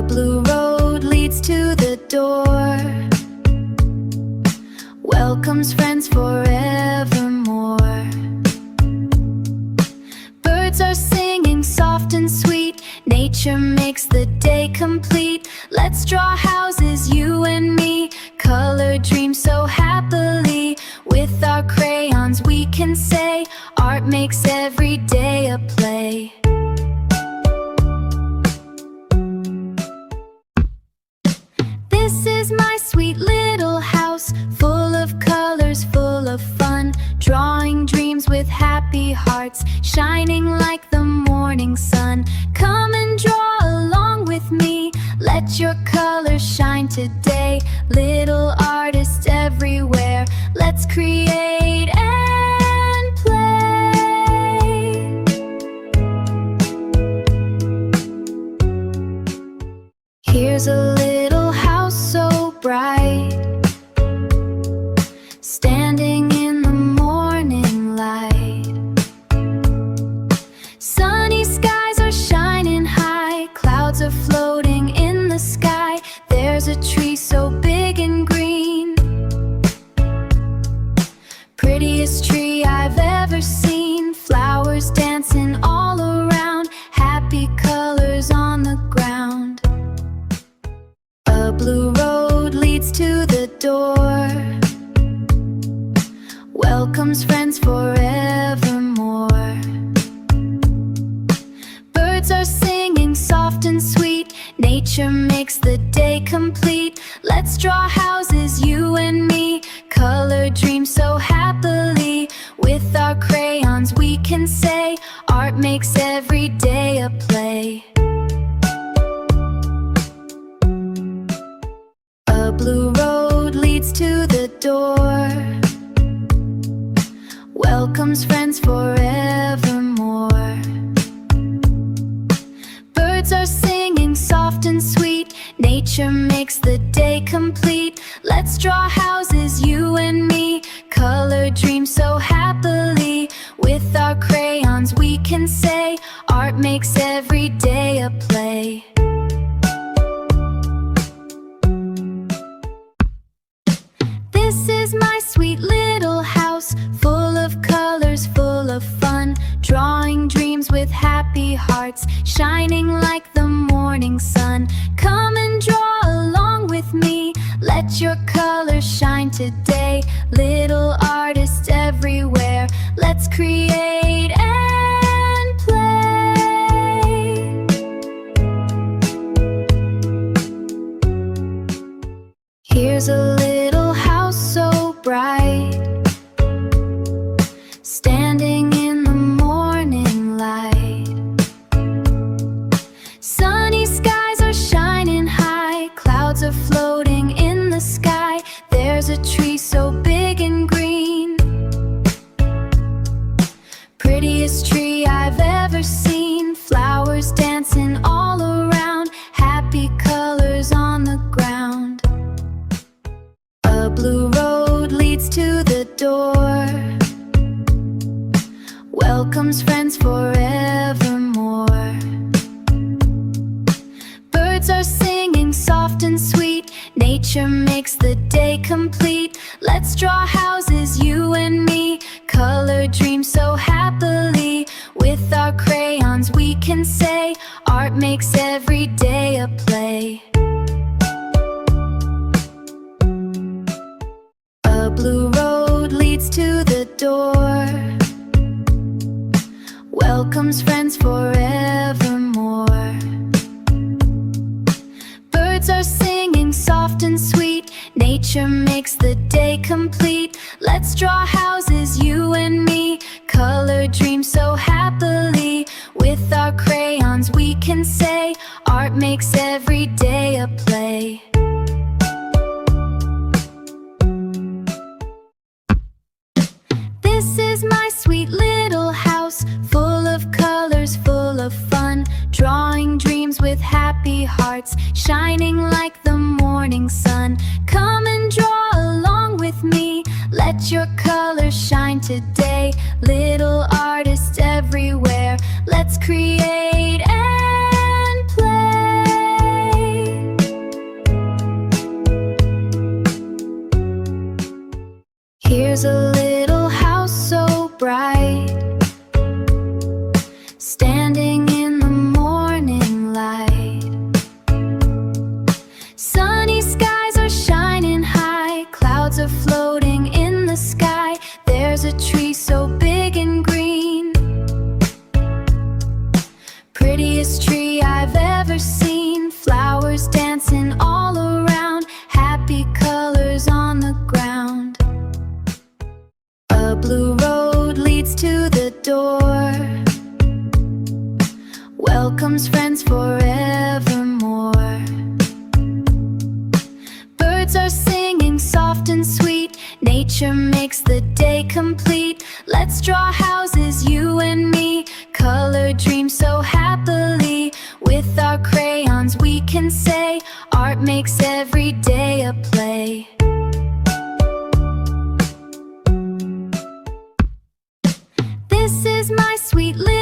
blue road leads to the door, welcomes friends forevermore. Birds are singing soft and sweet, nature makes the day complete. Let's draw houses, you and me, color dreams so happily. With our crayons we can say, art makes every day a play. This is my sweet little house, full of colors, full of fun, drawing dreams with happy hearts, shining like the morning sun. Come and draw along with me, let your colors shine today. Little artists everywhere, let's create and play. Here's a little house so bright, standing in the morning light. Sunny skies are shining high, clouds are floating in the sky. There's a tree so big and green, prettiest tree I've ever seen. Flowers dancing all around, happy colors on the ground. A blue road leads to the door, welcomes friends forevermore. Birds are singing soft and sweet, nature makes the day complete. Let's draw houses, you and me, color dreams so happily. With our crayons we can say, art makes every day a play. A blue road leads to the door, welcomes friends forevermore. Birds are singing soft and sweet, nature makes the day complete. Let's draw houses, you and me, color dreams so happily. With our crayons we can say, art makes every day a play. This is my sweet little house, full of colors, full of fun, drawing dreams with happy hearts, shining like the morning sun. Come and draw along with me, let your colors shine today. Little artists everywhere, let's create and play. Here's a little house so bright, standing in the morning light. Sunny skies are shining high, clouds are floating in the sky. There's a tree so big and green, prettiest tree I've ever seen. Flowers dancing all around, happy colors on the ground. A blue road leads to the door, welcomes friends forevermore. Birds are singing soft and sweet, nature makes the day complete. Let's draw houses, you and me, color dreams so happily. With our crayons we can say, art makes every day a play. A blue road leads to the door, welcomes friends forevermore. Birds are singing soft and sweet, nature makes the day complete. Let's draw houses, you and me, color dreams so happily. With our crayons we can say, art makes every day a play. This is my sweet little house, full of colors, full of fun, drawing dreams with happy hearts, shining like the morning sun. Come and draw along with me, let your colors shine today. Little artists everywhere, let's create and play. Nature makes the day complete. Let's draw houses, you and me. Color dreams so happily. With our crayons we can say, art makes every day a play. This is my sweet little